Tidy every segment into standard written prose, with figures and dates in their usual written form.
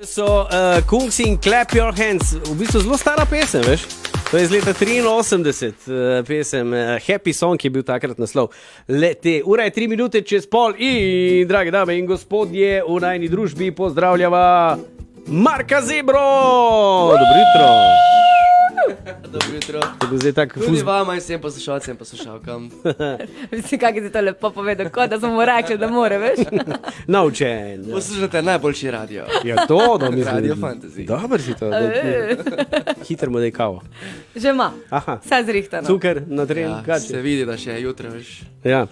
So Kungs in Clap Your Hands, v bistvu zelo stara pesem, veš? To je iz leta 83, pesem Happy Song je bil takrat naslov. Ura je 3 minute čez pol in, drage dame in gospodje, v najni družbi pozdravljava Marka Zebro! Dobro jutro! Dobro jutro. Tudi vama in vsem poslušalcem, poslušalkam. Mislim, kako si to lepo povedal, kot da smo mu rekli, da more, veš? Naučen. Poslušate najboljši radio. Ja, to, da mi Radio Fantasy. Dobro si to. Hitro mu daj kavo. Že ima. Aha. Vse zrihtano. Cukor na tren, Ja, se vidi, da še je jutro, veš. Ja.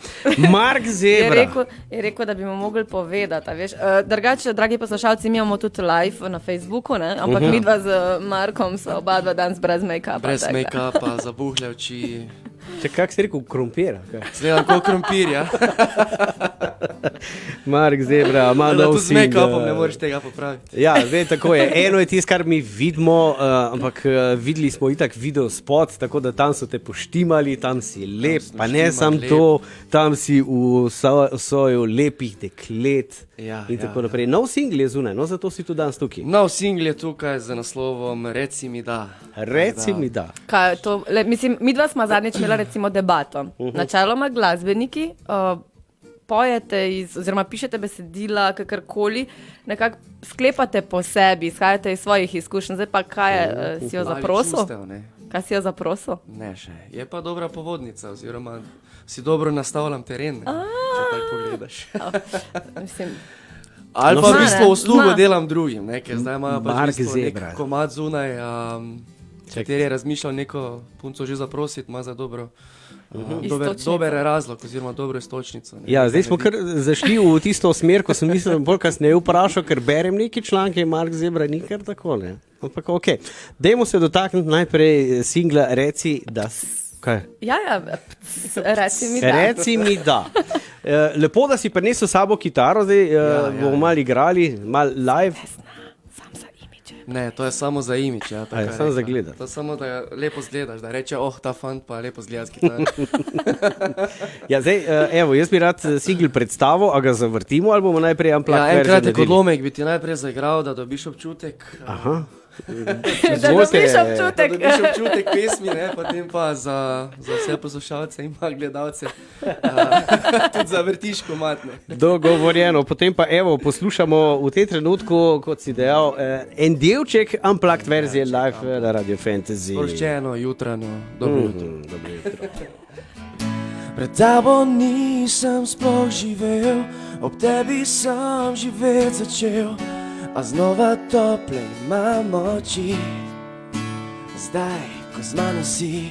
Mark Zebra. Je rekel, da bi mu mogli povedati, a veš. Drugače, dragi poslušalci, mi imamo tudi live na Facebooku, ne? Ampak midva z Markom so oba dva danes brez make-upa. Brez make-upa, zabuhle oči. Če kak si rekel, krompira? Zgledam kot krompir, ja. Mark Zebra, ima Da nov tudi z make-upom ne moreš tega popraviti. Ja, zdaj tako je. Eno je tisto, kar mi vidimo, ampak videli smo itak video spot, tako da tam so te poštimali, tam si lep, pa ne sam to, tam si v soju lepih deklet in tako naprej. Nov singl je zunaj, no zato si tu danes tukaj. Nov singl je tukaj z naslovom Reci mi da. Reci mi da. Kaj, to, mislim, midva smo zadnjič imela recimo debato. Načeloma glasbeniki pojete oziroma pišete besedila, kakorkoli, nekako sklepate po sebi, izhajate iz svojih izkušenj. Zdaj pa kaj si jo zaprosil? Kaj si jo zaprosil? Ne še. Je pa dobra povodnica, oziroma si dobro nastavljam teren, če tako pogledaš. Mislim, Ali pa v bistvu uslugo Zna. delam drugim, ne, ker zdaj imajo pač Mark v bistvu nek Zebra. komad zunaj, kateri je razmišljal neko punco že zaprositi, ima za dobro, dober razlog oziroma dobro istočnico. Ne, Ja, zdaj smo kar zašli v tisto smer, ko sem mislil, bolj kasneje vprašal, ker berem neki članke in Mark Zebra ni kar tako, ne. Ampak okej. Dajmo se dotakniti najprej singla Reci da... Kaj? ja, reci mi da. Reci mi da. Lepo, da si prinesel s sabo kitaro, zdaj bomo malo igrali, malo live. Sam za imidže. Ne, to je samo za imidž, ja. A je samo za gledati? To je samo, da lepo zgledaš, da reče, ta fant pa lepo zgleda s kitaro. Ja, zdaj, evo, jaz bi rad singl predstavil, a ga zavrtimo ali bomo najprej unplugged Ja, verzijo enkrat je naredili? odlomek bi ti najprej zaigral, da dobiš občutek. Aha. Da dobiš občutek. Da dobiš občutek pesmi, ne, potem pa za vse poslušalce in pa gledalce. Tudi za vrtiš komad, ne. Dogovorjeno, potem pa evo, poslušamo v tem trenutku, kot si dejal, en delček unplugged verzije live na Radio Fantasy. Sproščeno, jutranjo, dobro jutro. Dobro jutro. Pred tabo nisem sploh živel, ob tebi sem živeti začel, a znova tople imam oči. Zdaj, ko z mano si,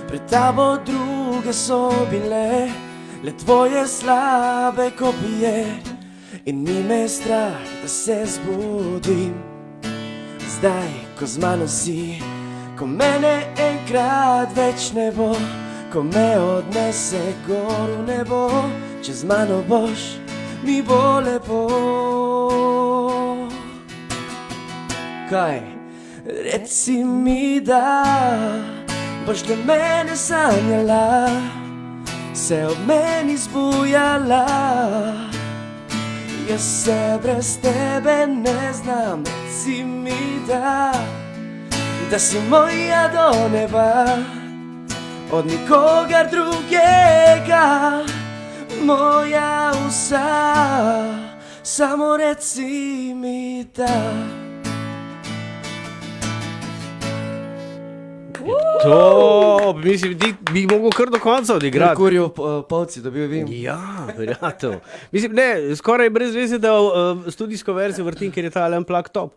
pred tabo druge so bile, le tvoje slabe kopije, in ni me strah, da se zbudim. Zdaj, ko z mano si, ko mene enkrat več ne bo, ko me odnese gor v nebo, če z mano boš, mi bo lepo. Kaj? Reci mi da, boš le mene sanjala, se ob meni zbujala. Jaz se brez tebe ne znam, reci mi da si moja do neba, od nikogar drugega, moja vsa, samo reci mi da. To, mislim, bi mogel kar do konca odigrati. Merkurjev polci dobil vim. Ja, verjatno. Mislim, ne, skoraj brez veze, da studijsko verzijo vrtim, ker je ta unplugged top.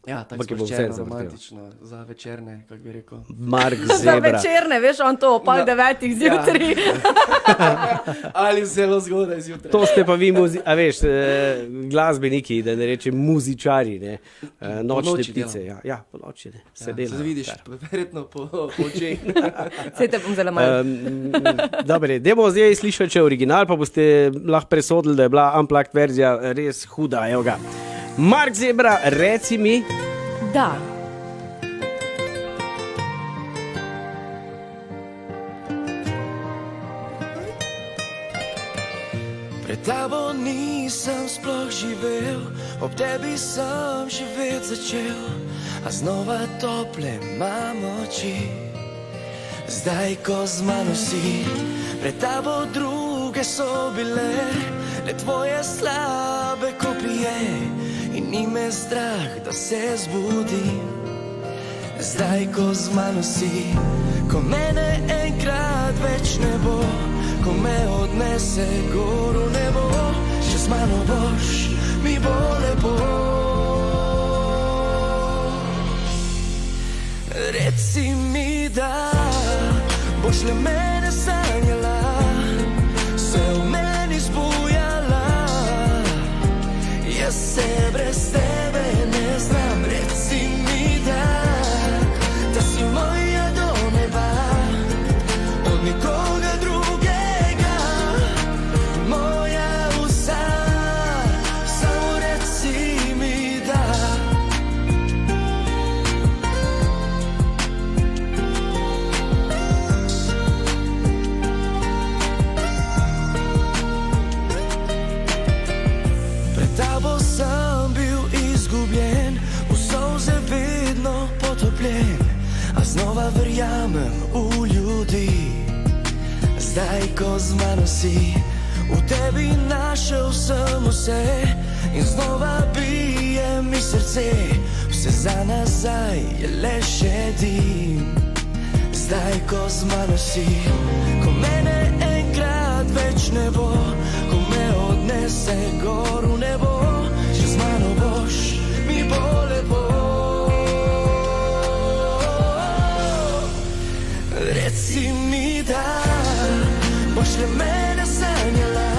Ja, tako Ampak je bo sproščeno, vse zavrtel. romantično, za večerne, kako bi rekel. Mark Za Zebra. večerne, veš, on to o pol 9 zjutraj. Ali zelo zgodaj zjutraj. To ste pa vi, a veš, glasbeniki, da ne rečem muzičari, ne, nočne noči ptice. Ja, po noči, ne, se dela. Se vidiš, verjetno po očeh. Saj te bom zelo malo. Dobre, dajmo zdaj slišati še original, pa boste lahko presodili, da je bila unplugged verzija res huda, evo ga. Mark Zebra, reci mi. Da. Pred tabo nisem sploh živel, ob tebi sem živeti začel, a znova tople imam oči. Zdaj, ko z mano si, pred tabo druge so bile, le tvoje slabe kopije in ni me strah, da se zbudim. Zdaj, ko z mano si, ko mene enkrat več ne bo, ko me odnese gor v nebo, še z mano boš, mi bo lepo. Reci mi, da boš le mene sanjala, se v meni zbujala, jaz se brez tebe ne znam. Reci mi, da si moja do neba, od nikoga drugega, moja vsa, samo reci mi, da. Pred tabo sem bil izgubljen, v solze vedno potopljen, a znova verjamem v ljudi. Zdaj, ko z mano si, v tebi našel sem vse in znova bije mi srce, vse za nazaj je le še dim. Zdaj, ko z mano si, ko mene enkrat več ne bo, ko me odnese gor v nebo, še z mano boš, mi bo lepo. Reci mi, da boš le mene sanjala,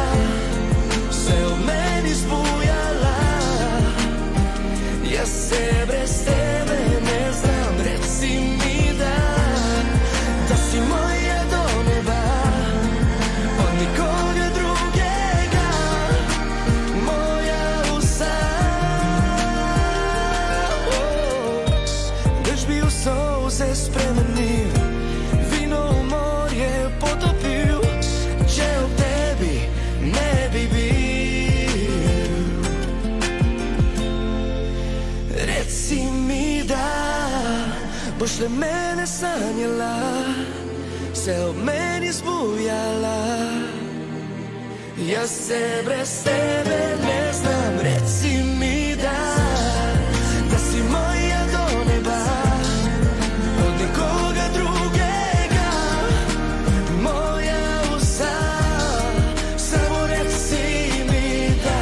se v meni zbujala, jaz se brez tebe ne znam. Reci mi, da si moja do neba, od nikoga drugega, moja vsa. Dež bi v solze spremenil, vino v morje potopil, če ob tebi ne bi bil. Reci mi, da boš le mene sanjala, se ob meni zbujala, jaz se brez tebe ne znam. Reci mi, da si moja do neba, od nikoga drugega, moja vsa, samo reci mi, da.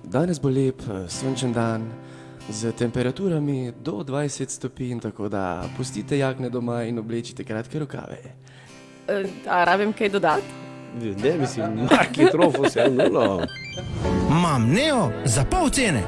Danes bo lep, sončen dan, z temperaturami do 20 stopinj, tako da pustite jakne doma in oblečite kratke rokave. A rabim kaj dodati? Ne, mislim, marki trofos je nulo. Mam Neo za pol cene.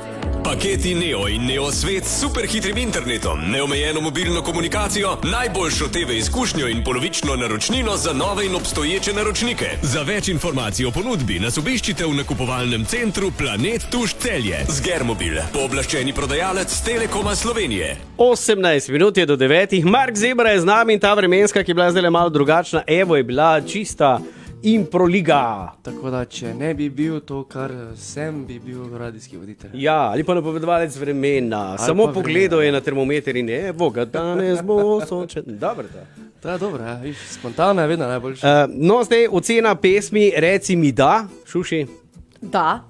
Paketi Neo in Neo Svet s superhitrim internetom, neomejeno mobilno komunikacijo, najboljšo TV izkušnjo in polovično naročnino za nove in obstoječe naročnike. Za več informacij o ponudbi nas obiščite v nakupovalnem centru Planet Tuš Celje. Zgermobil, pooblaščeni prodajalec Telekoma Slovenije. 18 minut je do 9. Mark Zebra je z nami in ta vremenska, ki je bila zdaj malo drugačna, evo je bila čista improliga. Tako da, če ne bi bil to, kar sem, bi bil radijski voditelj. Ja, ali pa napovedovalec vremena. Samo pogledal je na termometer in evo ga, danes bo sončen. Dobro, da. To je dobro, ja. Viš, spontano je vedno najboljše. No, zdaj ocena pesmi Reci mi da, Šuši. Da.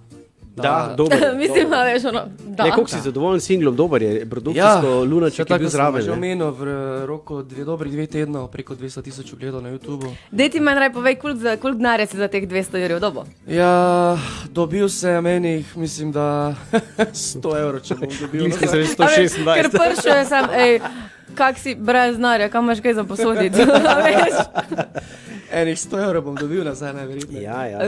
Da, dobro. Mislim, da veš, ono, da. Ne, koliko si zadovoljen s singlom, dober je, produkcijsko, Lunaček je bil zraven. Že omenil v roku dobrih 2 tednov preko 200 000 ogledov na YouTubu. Dej ti meni povej, koliko denarja si za teh 200 evrov dobo? Ja, dobil sem enih, mislim, da 100 evrov, če bom dobil. Mislim, da je A veš, 126. Ker pršo je sam, kak si brez denarja, kam imaš kaj za posoditi? A veš? Enih 100 evrov bom dobil nazaj, najverjetneje. Ja.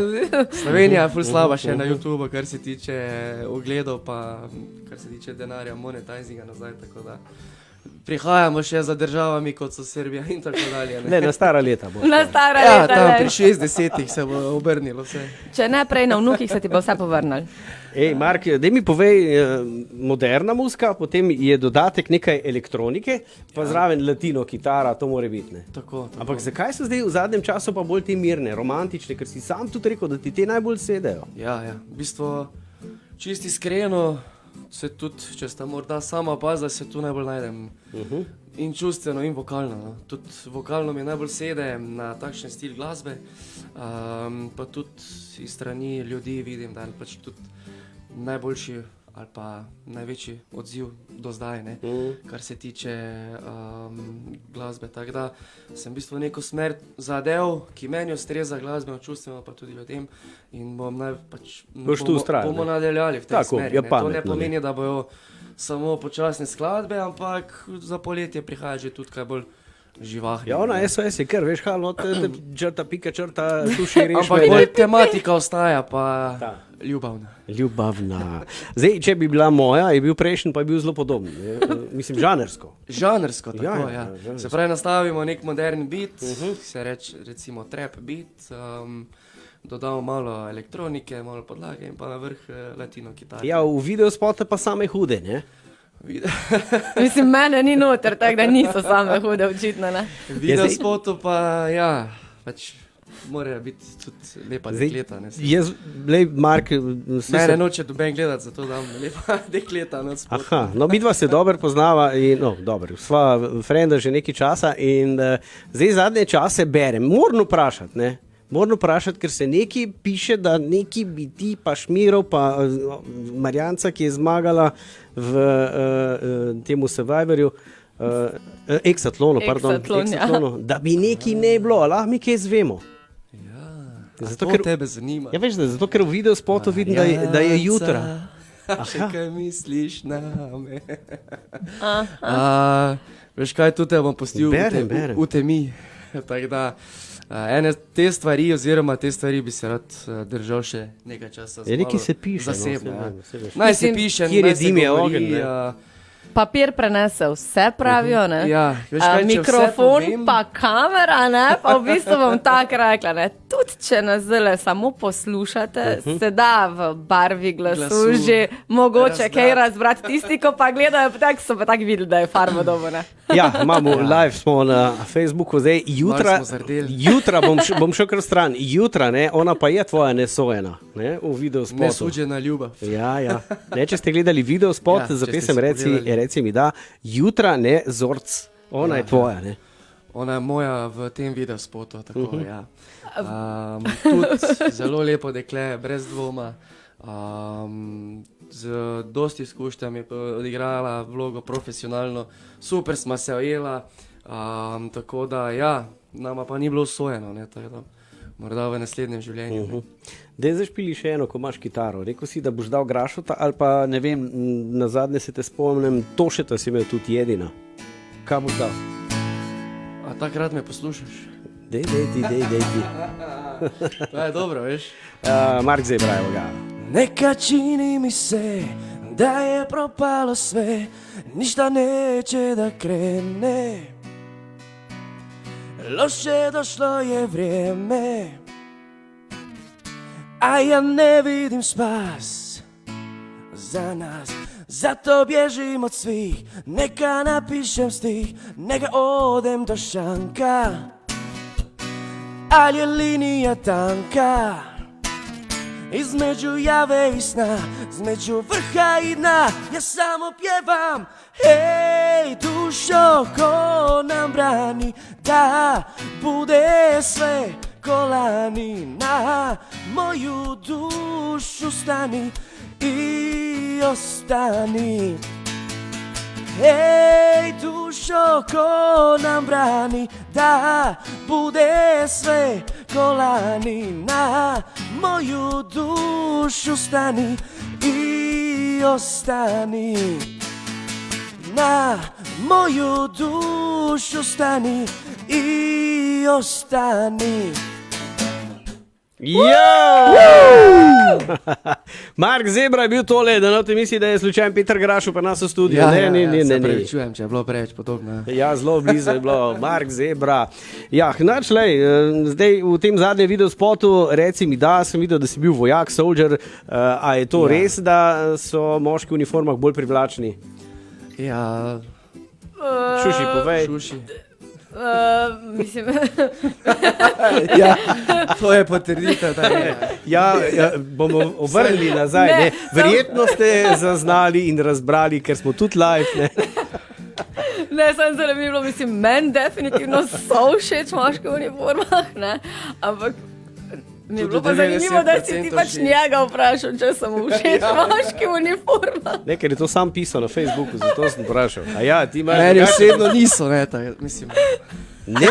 Slovenija je ful slaba še na YouTubu, kar se tiče ogledov, pa kar se tiče denarja, monetizinga nazaj, tako da Prihajamo še za državami, kot so Srbija in tako dalje. Ne, na stara leta bo. Na stara Ja, leta. tam ne. pri 60-ih se bo obrnilo vse. Če ne prej na vnukih, se ti bo vse povrnil. Ej, Mark, daj mi povej, moderna muzika, potem je dodatek nekaj elektronike, pa zraven latino, kitara, to more biti. Ne? Tako. Ampak zakaj so zdaj v zadnjem času pa bolj te mirne, romantične, ker si sam tudi rekel, da ti te najbolj sedejo? Ja, v bistvu čisto iskreno, se tudi, če sta morda sama opazila, se tu najbolj najdem. In čustveno, in vokalno. No. Tudi vokalno mi najbolj sede na takšen stil glasbe, pa tudi iz strani ljudi vidim, da je pač tudi najboljši ali pa največji odziv do zdaj, ne, kar se tiče glasbe. Tako da sem v bistvu neko smer zadev, ki meni ustreza glasbeno, čustveno, pa tudi ljudem in Boš tu vztrajal, bomo ne? nadaljali v tej Tako, smeri. je Ne. To pametno, ne pomeni, da bojo samo počasne skladbe, ampak za poletje prihaja že tudi kaj bolj živahno. Ja, ona SOS je kar, veš, halo, črta, pika, črta, tu širiš. Ampak bolj tematika ostaja pa Ta. ljubavna. Ljubavna. Zdaj, če bi bila moja, je bil prejšnji, pa je bil zelo podoben. Mislim, žanersko. Žanrsko, tako, Ja, ja. žanrsko. Se pravi, nastavimo nek modern beat, se reče recimo trap beat, dodamo malo elektronike, malo podlage in pa na vrh latino kitaro. Ja, v videospote pa same hude, ne? Mislim, mene ni noter, tako da niso same hude, očitno. Ne? Video spotu pa, ja, pač morajo biti tudi lepa dekleta. Ne, Jaz, lej, Mark, Mene noče doben gledati, zato dam lepa dekleta na spot. Aha, no, midva se dobro poznava in, no, dobro, sva frenda že nekaj časa in zdaj zadnje čase berem. Moram vprašati, ne? Moram vprašati, ker se nekaj piše, da neki bi ti pa Šmirov, pa Marjanca, ki je zmagala v temu Survivorju, Exatlonu, pardon, Exatlon, ja. Exatlonu, da bi nekaj ne bilo, lahko mi kaj zvemo. Zato, ker tebe zanima. Ja, veš, zato ker v videospotu vidim, da je jutra. Še kaj misliš na me? Veš kaj, tu te bom pustil Berem. v temi. Tako da, ene te stvari, oziroma te stvari bi se rad držal še nekaj časa. Ja, nekaj se piše, no, zasebno. saj veš. Naj se Mislim, piše, kjer je naj se dim, je govori, ogenj, ne. Papir prenese vse, pravijo, ne? Ja, veš kaj, če vse mikrofon, povem- pa kamera, ne? Pa v bistvu bom tako rekla, ne? Tudi če nas zdaj samo poslušate, se da v barvi glasu že mogoče kaj razbrati. Tisti, ko pa gledajo, tak so pa tako videli, da je farma dobro, ne? Ja, imamo live, smo na Facebooku, zdaj jutra, Malo smo zardeli. jutra bom šel kar stran, jutra, ne, ona pa je tvoja nesojena, ne, v videospotu. Nesuđena ljubav. Ja. Ne, če ste gledali videospot, Ja, za če pesem ste si pogledali. reci mi da, jutra ne Zorc, ona je tvoja, ne. Ona je moja v tem videospotu, tako ja. Tudi zelo lepo dekle, brez dvoma. Z dosti izkušnjami je odigrala vlogo profesionalno, super sva se ujela, tako da ja, nama pa ni bilo usvojeno, ne, tako da morda v naslednjem življenju. Ne. Dej zašpili še eno, ko imaš kitaro. Rekel si, da boš dal Grašota ali pa ne vem, na zadnje se te spomnim, Tošeta si imel tudi jedina. Kaj boš dal? A takrat me poslušaš? Dej ti. To je dobro, veš? Mark zdaj pravi ga. Neka čini mi se da je propalo sve, ništa neće da krene. Loše došlo je vrijeme, a ja ne vidim spas za nas. Zato bježim od svih, neka napišem stih, neka odem do šanka, ali je linija tanka. Između jave i sna, između vrha i dna, ja samo pjevam. Hej dušo, ko nam brani da bude sve ko lani. Na moju dušu stani i ostani. Hej dušo, ko nam brani da bude sve ko lani. Na moju dušu stani i ostani. Na moju dušu stani i ostani. Yo! Mark Zebra je bil tole, da no te misli, da je slučajen Peter Grašo pa nas v studiu. Se prevečujem, če je bilo preveč podobno. Ja, zelo blizu je bilo, Mark Zebra. Ja, hnač, lej, zdaj v tem zadnjem videospotu, reci mi, da sem videl, da si bil vojak, soldier, a je to res, da so moški v uniformah bolj privlačni? Ja, Šuši, povej. šuši. Mislim, Ja, to je potrditev. Ja, bomo obrnili nazaj. Ne. Verjetno ste zaznali in razbrali, ker smo tudi live. Ne. ne, sem zelo bilo, mislim, meni definitivno so všeč moški v uniformah, ne, ampak mi je bilo pa zanimivo, da si ti pač njega vprašal, če sem mu všeč moški v uniformah. Ne, ker je to sam pisal na Facebooku, zato sem vprašal. A ja, ti imaš... Meni osebno niso, ne, tako, mislim. Ne,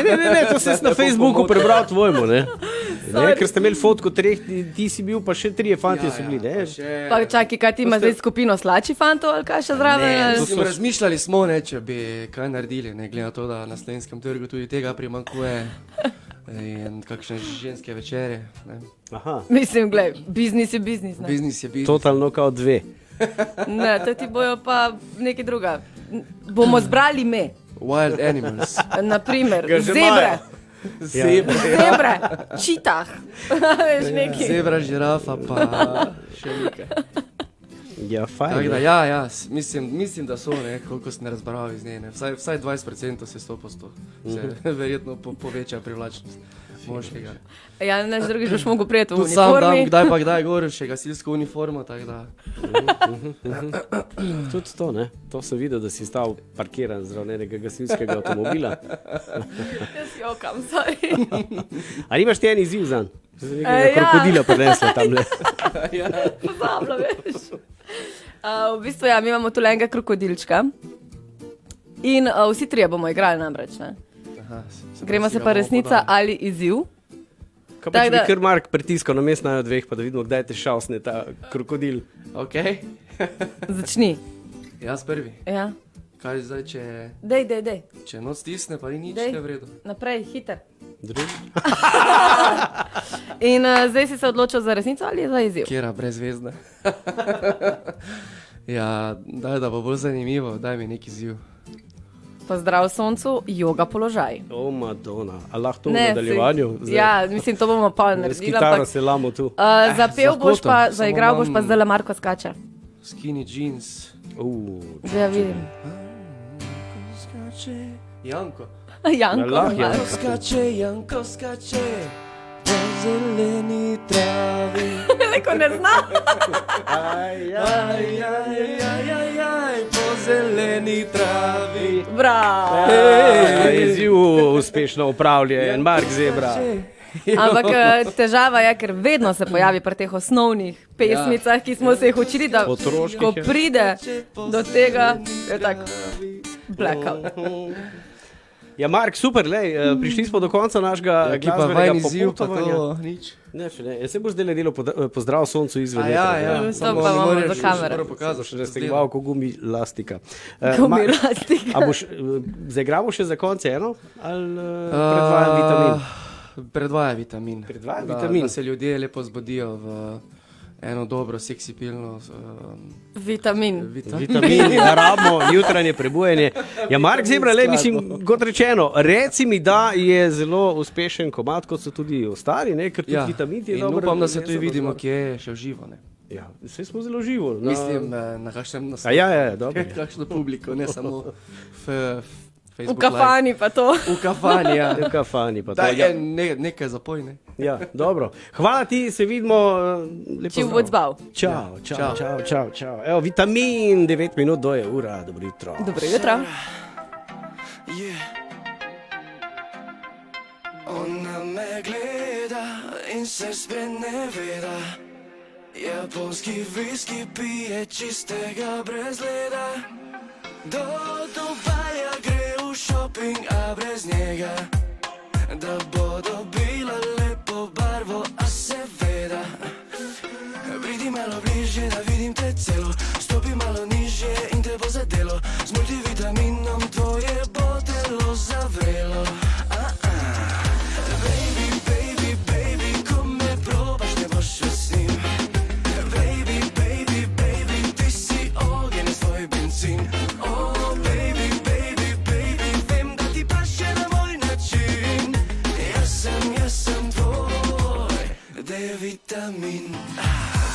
to sem na Facebooku prebral tvojemu, ne. Ne, ker ste imeli fotko treh, ti si bil, pa še trije fantje so bili, ne. Pa čakaj, kaj ti ima zdaj skupino slači fantov ali kaj še zraven? Mislim, razmišljali smo, ne, če bi kaj naredili, ne, glede na to, da na slovenskem trgu tudi tega primanjkuje in kakšne ženske večere. Ne. Aha, Mislim, glej, biznis je biznis, ne. Biznis je biznis. totalno kao dve. Ne, to ti bojo pa nekaj druga. Bomo zbrali me, Wild animals. naprimer, Ga že zebre, Zebra. zebre, čitah, veš neki. Zebra, žirafa, pa še nekaj. Ja, Tako fajn. da, ja, mislim, da so, ne, koliko sem razbral iz nje, ne. Vsaj 20% se 100% se verjetno poveča privlačnost moškega. Ja, ne, drugič boš mogel prijeti v Tudi sam dam, uniformi. kdaj gor še gasilsko uniformo, tako da. Tudi to, ne. To sem videl, da si stal parkiran zraven enega gasilskega avtomobila. Jaz jokam, sorry. A nimaš ti en izziv zanj? Nekega Ja. krokodila prinesla tamle. Pozabila, veš. V bistvu, ja, mi imamo tu enega krokodilčka in vsi trije bomo igrali namreč, ne. Aha, Gremo se pa resnica ali izziv. Kaj pa Tako če bi da- kar Mark pritiskal na mest najo dveh, pa da vidimo, kdaj te šausne ta krokodil. Ok, Začni. jaz prvi. Ja. Kaj zdaj, Dej. če noc stisne, pa ni nič, Dej. je v redu. Naprej, hiter. Drugi? In zdaj si se odločil za resnico ali za izziv? Kjera brezvezda. Ja, daj, da bo bolj zanimivo, daj mi neki ziv. Pozdrav soncu, joga položaj. O, Madonna. A lahko to v Ne, nadaljevanju? si- Ja, mislim, to bomo pa S naredili. kitaro ampak, se lamo tu. Zapel z boš pa, lahkoto, zaigral samo boš pa imam- zdaj Marko skače. Skinny jeans. Zdaj ja vidim. Janko. Janko. lahko, Marko. Janko. Janko skače, po zeleni travi. Neko ne zna. Po zeleni travi. Bravo. Izziv uspešno upravljen, Mark Zebra. Ampak težava je, ker vedno se pojavi pri teh osnovnih pesmicah, ki smo se jih učili, da Otroških, ko ja. pride do tega, je tak blackout. Ja, Mark, super, lej, prišli smo do konca našega Ki pa glasbenega vajen izziv, pa popotovanja. to nič. Ne, še ne. Jaz se boš zdaj delal pozdrav soncu izven. To pa imamo za kamere. Še da ste gledali, kot gumi lastika. Gumi lastika. A boš zaigramo še za konce eno? Ali predvajam vitamin? Predvaja vitamin. Predvaja Da- vitamin. Da se ljudje lepo zbudijo v eno dobro, seksi pilno. Vitamin. Vitamin, rabimo jutranje prebujanje. Ja, Mark Zebra, le, mislim, kot rečeno, reci mi, da je zelo uspešen komad, kot so tudi ostali, ne, ker tudi vitamin ti je in dober. upam, da se ne, tudi za vidimo, dozor. kje je še v živo. Ne. Ja, vse smo zelo živo. Mislim, na kakšnem A ja, dobro. kakšno publiko, ne samo v V Facebook kafani pa to. Live. V kafani, ja. V kafani pa to. Da Ja, je nekaj zapoj, ne. ja, dobro. Hvala ti, se vidimo. Lepo Či zdrav. bo odzval. Čau. Evo, vitamin, 9 minut do je ura, dobro jutro. Dobro jutro. Ona me gleda in se spreneveda. Japonski viski pije čistega brez leda. Do Dubaja gre v shopping, a brez njega. Da bo dobila lepo barvo, a seveda. Pridi malo bližje, da vidim te celo. Stopi malo nižje in te bo zadelo. Z multivitaminom tvoje bo telo zavrelo. Baby, baby, baby, ko me probaš, ne boš več s njim. Baby, C-vitamin.